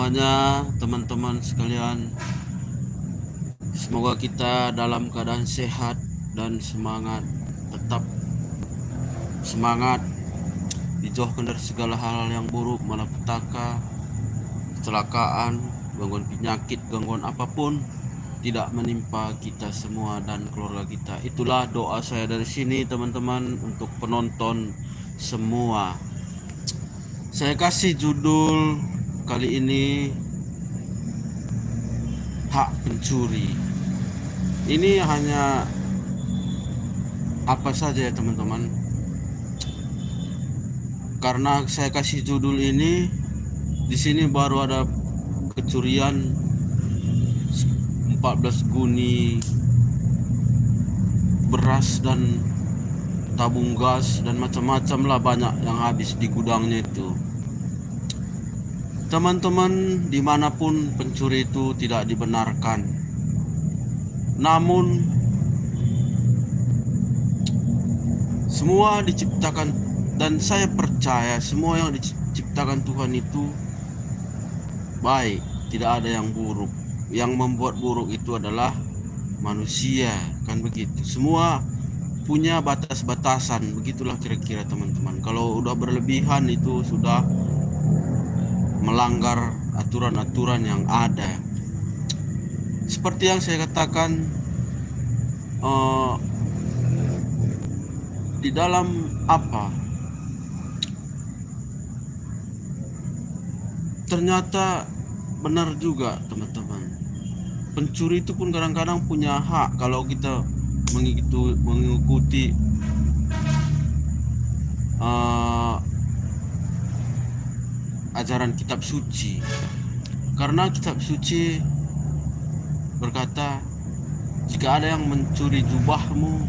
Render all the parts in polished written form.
semuanya, teman-teman sekalian. Semoga kita dalam keadaan sehat dan semangat, tetap semangat, dijauhkan dari segala hal yang buruk, malapetaka, kecelakaan, gangguan penyakit, gangguan apapun tidak menimpa kita semua dan keluarga kita. Itulah doa saya dari sini, teman-teman, untuk penonton semua. Saya kasih judul kali ini hak pencuri. Ini hanya apa saja ya teman-teman. Karena saya kasih judul ini, di sini baru ada kecurian 14 guni beras dan tabung gas dan macam-macam lah, banyak yang habis di gudangnya itu. Teman-teman, dimanapun pencuri itu tidak dibenarkan. Namun semua diciptakan, dan saya percaya semua yang diciptakan Tuhan itu baik, tidak ada yang buruk. Yang membuat buruk itu adalah manusia, kan begitu. Semua punya batas-batasan, begitulah kira-kira teman-teman. Kalau udah berlebihan itu sudah melanggar aturan-aturan yang ada. Seperti yang saya katakan, di dalam apa, ternyata benar juga teman-teman, pencuri itu pun kadang-kadang punya hak. Kalau kita mengikuti ajaran kitab suci, karena kitab suci berkata, jika ada yang mencuri jubahmu,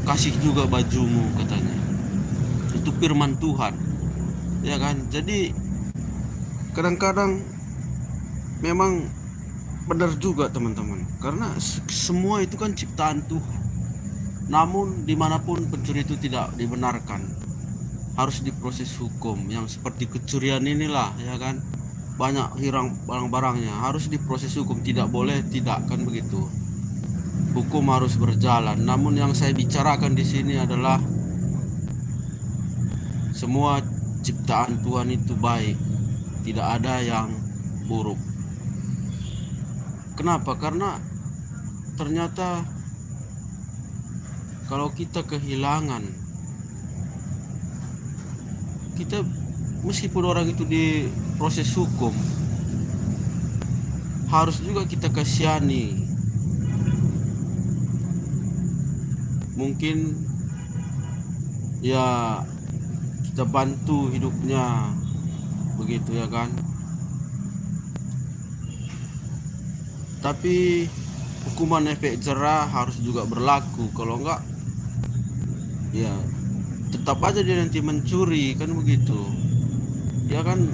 kasih juga bajumu, katanya. Itu firman Tuhan, ya kan? Jadi kadang-kadang memang benar juga teman-teman, karena semua itu kan ciptaan Tuhan. Namun dimanapun pencuri itu tidak dibenarkan, harus diproses hukum. Yang seperti kecurian inilah, ya kan, banyak hilang barang-barangnya, harus diproses hukum. Tidak boleh tidak, kan begitu. Hukum harus berjalan. Namun yang saya bicarakan di sini adalah semua ciptaan Tuhan itu baik, tidak ada yang buruk. Kenapa? Karena ternyata kalau kita kehilangan, kita meskipun orang itu diproses hukum, harus juga kita kasihani. Mungkin ya kita bantu hidupnya, begitu ya kan. Tapi hukuman efek jerah harus juga berlaku. Kalau enggak, ya tetap aja dia nanti mencuri, kan begitu. Ya kan,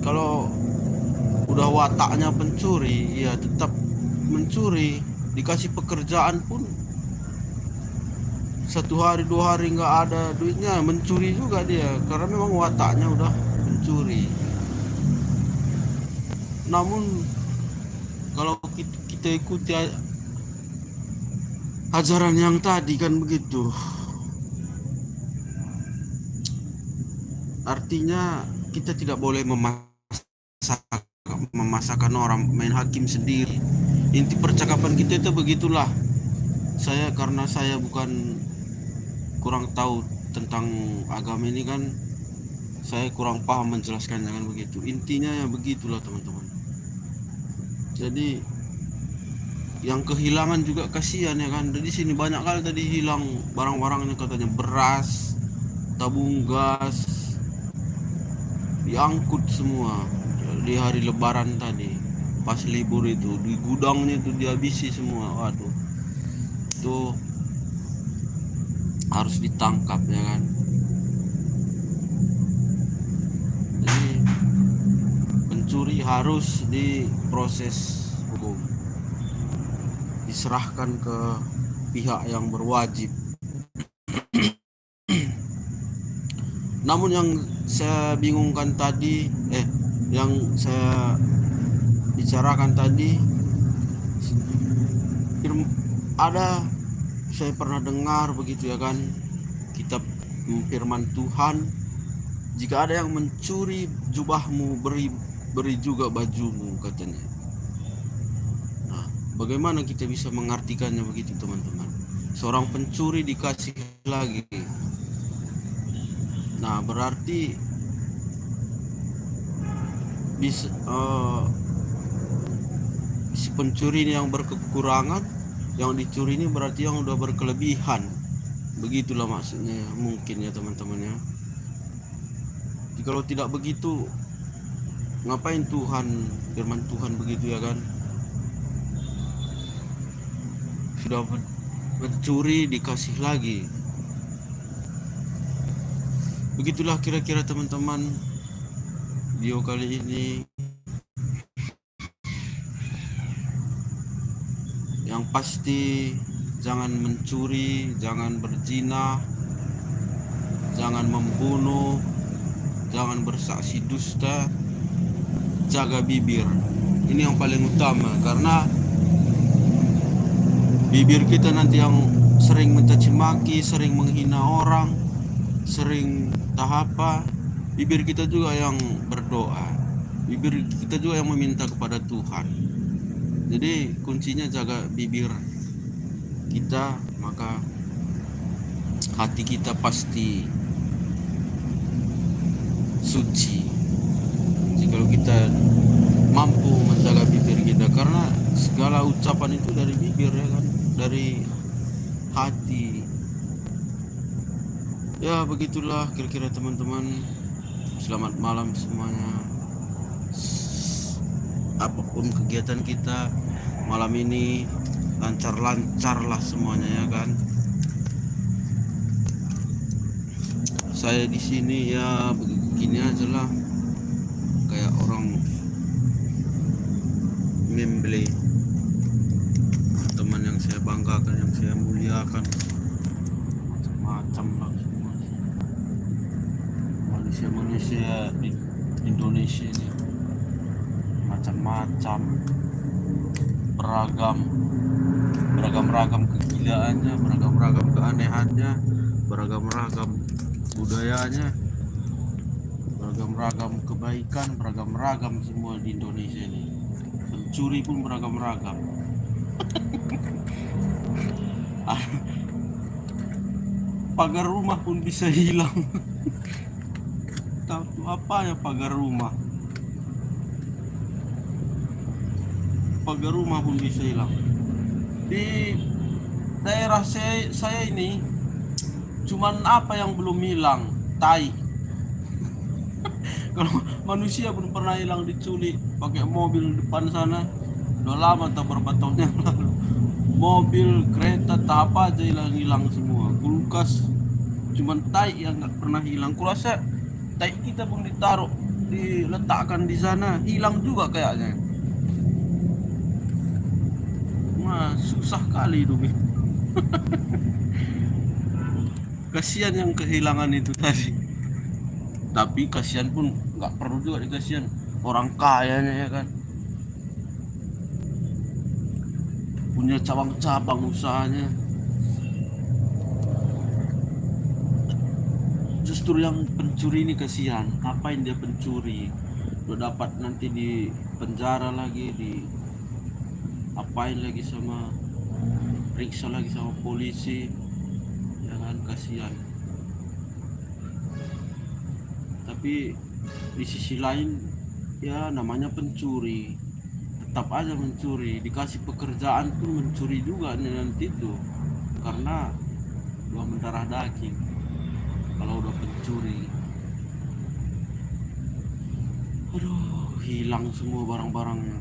kalau udah wataknya pencuri, ya tetap mencuri. Dikasih pekerjaan pun 1 hari 2 hari nggak ada duitnya, mencuri juga dia, karena memang wataknya udah mencuri. Namun kalau kita ikuti ajaran yang tadi, kan begitu, artinya kita tidak boleh memasakkan orang, main hakim sendiri. Inti percakapan kita itu begitulah. Karena saya bukan, kurang tahu tentang agama ini kan, saya kurang paham menjelaskannya, kan begitu. Intinya ya begitulah teman-teman. Jadi yang kehilangan juga kasihan, ya kan. Di sini banyak kali tadi hilang barang-barangnya, katanya beras, tabung gas, diangkut semua di hari lebaran tadi, pas libur itu di gudangnya itu dihabisi semua. Waduh, itu harus ditangkap, ya kan. Jadi pencuri harus diproses hukum, diserahkan ke pihak yang berwajib. Namun yang saya bingungkan tadi, yang saya bicarakan tadi, ada saya pernah dengar begitu ya kan, kitab firman Tuhan, jika ada yang mencuri jubahmu, beri juga bajumu, katanya. Nah, bagaimana kita bisa mengartikannya begitu, teman-teman? Seorang pencuri dikasih lagi. Nah, berarti bisa si pencuri ini yang berkekurangan, yang dicuri ini berarti yang udah berkelebihan. Begitulah maksudnya mungkin ya, teman-teman ya. Kalau tidak begitu, ngapain Tuhan, firman Tuhan begitu ya kan? Sudah mencuri dikasih lagi. Begitulah kira-kira teman-teman video kali ini. Yang pasti jangan mencuri, jangan berzina, jangan membunuh, jangan bersaksi dusta, jaga bibir. Ini yang paling utama, karena bibir kita nanti yang sering mencaci maki, sering menghina orang, sering tahapa, bibir kita juga yang berdoa, bibir kita juga yang meminta kepada Tuhan. Jadi kuncinya jaga bibir kita, maka hati kita pasti suci. Jika kita mampu menjaga bibir kita, karena segala ucapan itu dari bibir ya kan, dari hati. Ya begitulah kira-kira teman-teman. Selamat malam semuanya. Apapun kegiatan kita malam ini, lancar-lancar lah semuanya ya kan. Saya di sini ya begini aja lah, kayak orang membeli teman yang saya banggakan, yang saya muliakan, macam-macam lah semua. Manusia di Indonesia ini macam-macam, beragam-ragam kegilaannya, beragam-ragam keanehannya, beragam-ragam budayanya, beragam-ragam kebaikan, beragam-ragam semua di Indonesia ini. Pencuri pun beragam-ragam. Pagar rumah pun bisa hilang. Tahu apa ya pagar rumah? Pagar rumah pun bisa hilang. Di daerah saya ini cuman apa yang belum hilang? Tai. Kalau manusia belum pernah hilang diculik pakai mobil depan sana, udah lama atau berapa tahun yang lalu. Mobil, kereta, tak apa aja hilang semua. Kulkas, cuman tai yang nggak pernah hilang. Kurasa tai kita pun diletakkan di sana, hilang juga kayaknya. Wah, susah kali hidup. Kasihan yang kehilangan itu tadi. Tapi kasihan pun nggak perlu juga dikasihan, orang kayanya ya kan, punya cabang-cabang usahanya. Justru yang pencuri ini kasihan, ngapain dia pencuri, udah dapat nanti di penjara lagi, di apain lagi sama, periksa lagi sama polisi ya kan, kasihan. Tapi di sisi lain ya namanya pencuri, tetap aja mencuri, dikasih pekerjaan pun mencuri juga nanti itu, karena udah mendarah daging kalau udah pencuri. Aduh, hilang semua barang-barangnya.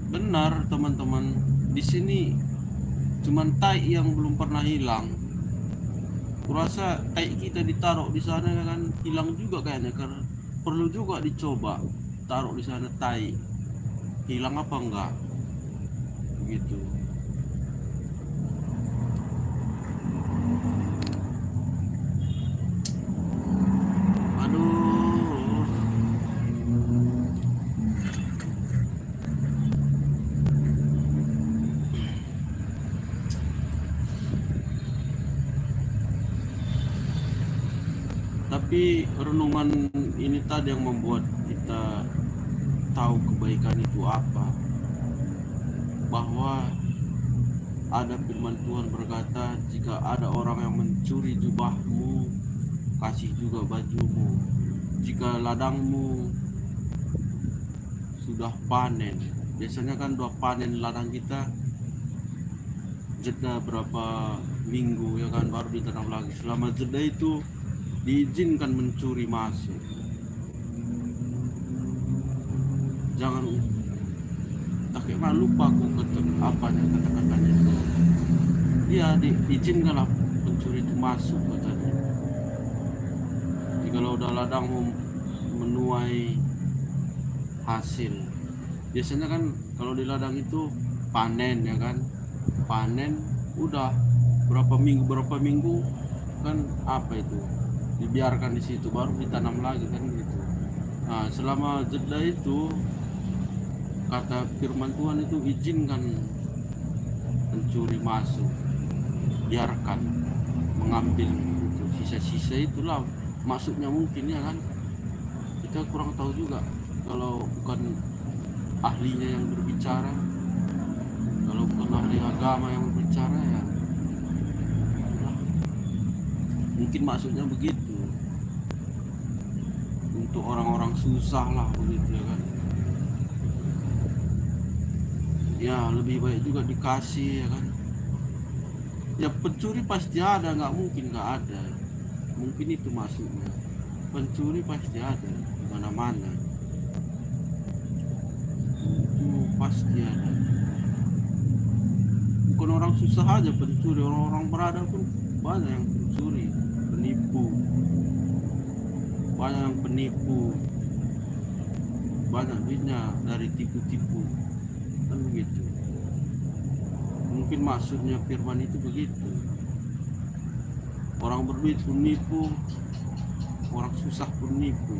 Benar teman-teman, di sini cuman tai yang belum pernah hilang. Kurasa tai kita ditaruh di sana kan hilang juga kayaknya, karena perlu juga dicoba taruh di sana tai, hilang apa enggak begitu. Tapi renungan ini tadi yang membuat kita tahu kebaikan itu apa, bahwa ada firman Tuhan berkata, jika ada orang yang mencuri jubahmu, kasih juga bajumu. Jika ladangmu sudah panen, biasanya kan udah panen ladang kita, jeda berapa minggu ya kan, baru ditanam lagi. Selama jeda itu diizinkan mencuri masuk. Jangan tak kayak lupa aku kata-katanya itu. Iya, diizinkanlah pencuri itu masuk katanya. Jika udah ladang menuai hasil, biasanya kan kalau di ladang itu panen ya kan, panen udah berapa minggu kan apa itu dibiarkan di situ, baru ditanam lagi kan gitu. Nah, selama jeda itu kata firman Tuhan itu izinkan pencuri masuk, biarkan mengambil itu sisa-sisa itulah maksudnya mungkin ya kan. Kita kurang tahu juga kalau bukan ahlinya yang berbicara, kalau bukan ahli agama yang berbicara ya itulah. Mungkin maksudnya begitu, untuk orang-orang susah lah begitu ya kan. Ya lebih baik juga dikasih ya kan. Ya pencuri pasti ada, nggak mungkin nggak ada. Mungkin itu maksudnya, pencuri pasti ada di mana-mana, itu pasti ada. Bukan orang susah aja pencuri, orang-orang berada pun banyak yang pencuri, penipu, banyak yang penipu, banyak duitnya dari tipu-tipu kan begitu. Mungkin maksudnya firman itu begitu, orang berduit pun nipu, orang susah pun nipu,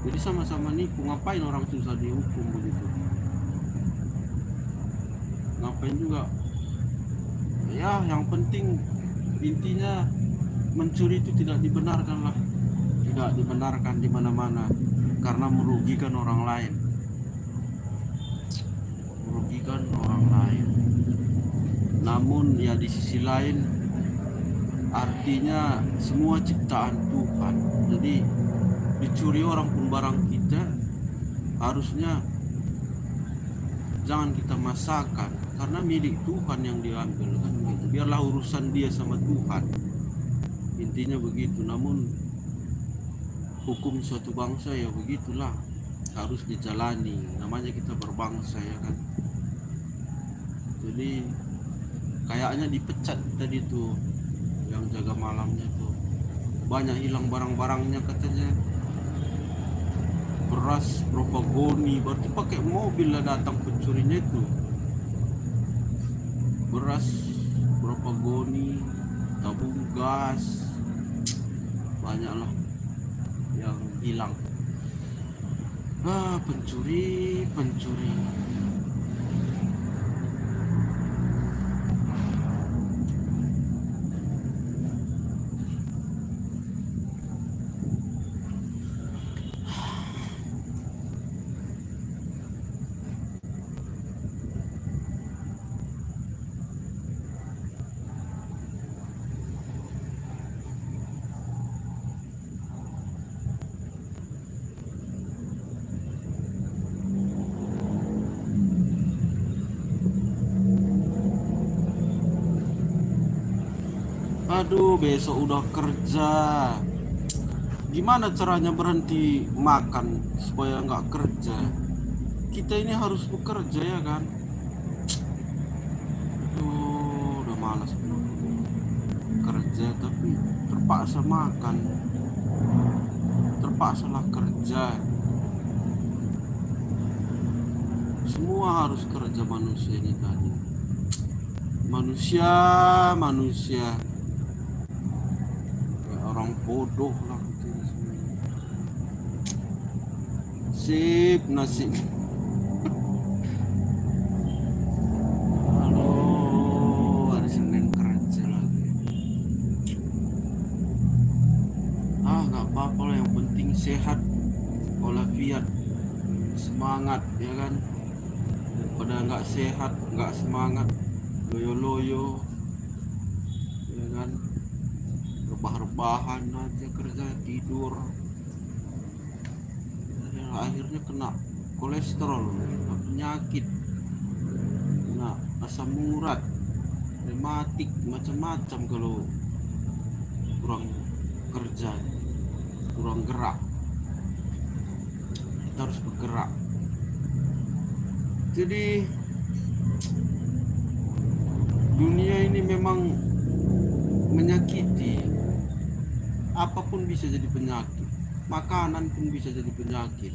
jadi sama-sama nipu. Ngapain orang susah dihukum begitu, ngapain juga ya. Yang penting intinya mencuri itu tidak dibenarkan lah, tidak dibenarkan di mana-mana, karena merugikan orang lain, merugikan orang lain. Namun ya di sisi lain artinya semua ciptaan Tuhan, jadi dicuri orang pun barang kita harusnya jangan kita masakan, karena milik Tuhan yang diambil kan begitu. Biarlah urusan dia sama Tuhan, intinya begitu. Namun hukum suatu bangsa ya begitulah, harus dijalani, namanya kita berbangsa ya kan. Jadi kayaknya dipecat tadi tuh yang jaga malamnya tuh, banyak hilang barang-barangnya katanya. Beras berapa goni, berarti pakai mobil lah datang pencurinya itu. Beras berapa goni, tabung gas, banyak lah yang hilang. Pencuri. Aduh, besok udah kerja. Gimana caranya berhenti makan supaya nggak kerja? Kita ini harus bekerja ya kan. Aduh, udah malas kerja, tapi terpaksa makan, terpaksalah kerja. Semua harus kerja manusia ini tadi. Manusia orang bodoh lah gitu. Nasib halo, hari Senin kerja lagi. nggak apa-apa lah, yang penting sehat walafiat, semangat, ya kan. Daripada nggak sehat, nggak semangat, loyo-loyo, ya kan, rebah-rebahan aja, kerja tidur, ya, akhirnya kena kolesterol, kena penyakit, kena asam urat, rematik, macam-macam kalau kurang kerja, kurang gerak. Kita harus bergerak. Jadi dunia ini memang menyakiti. Apapun bisa jadi penyakit, makanan pun bisa jadi penyakit,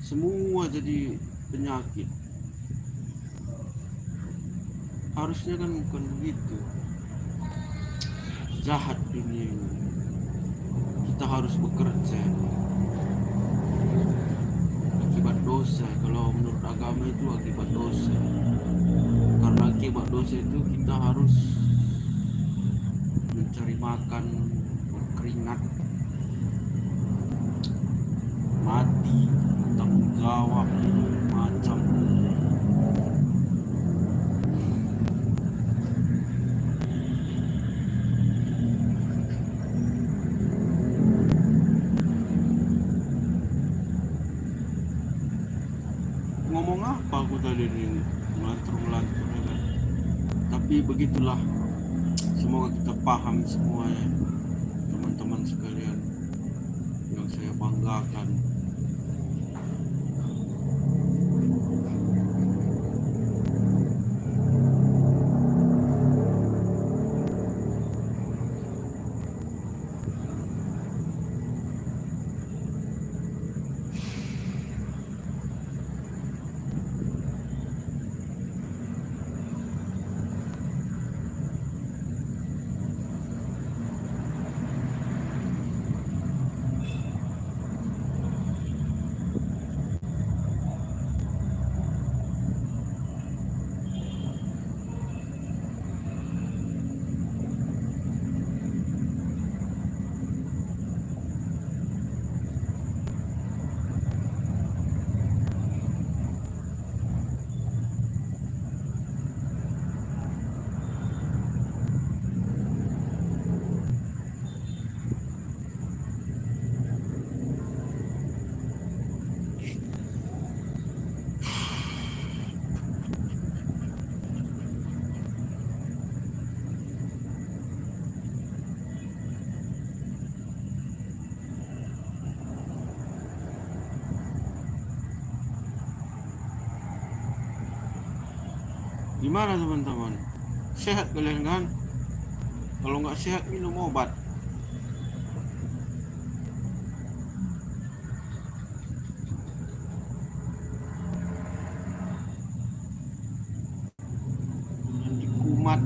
semua jadi penyakit. Harusnya kan bukan begitu. Jahat dunia ini. Kita harus bekerja akibat dosa. Kalau menurut agama itu akibat dosa. Karena akibat dosa itu kita harus mencari makan, berkeringat, mati, bertanggung jawab, macam. Ngomong apa aku tadi ini, melantur-melantur, ya kan? Tapi begitulah, semoga kita paham semuanya, teman-teman sekalian yang saya banggakan. Gimana teman-teman? Sehat kalian kan? Kalau nggak sehat minum obat. Nanti kumat.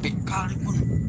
capek kali pun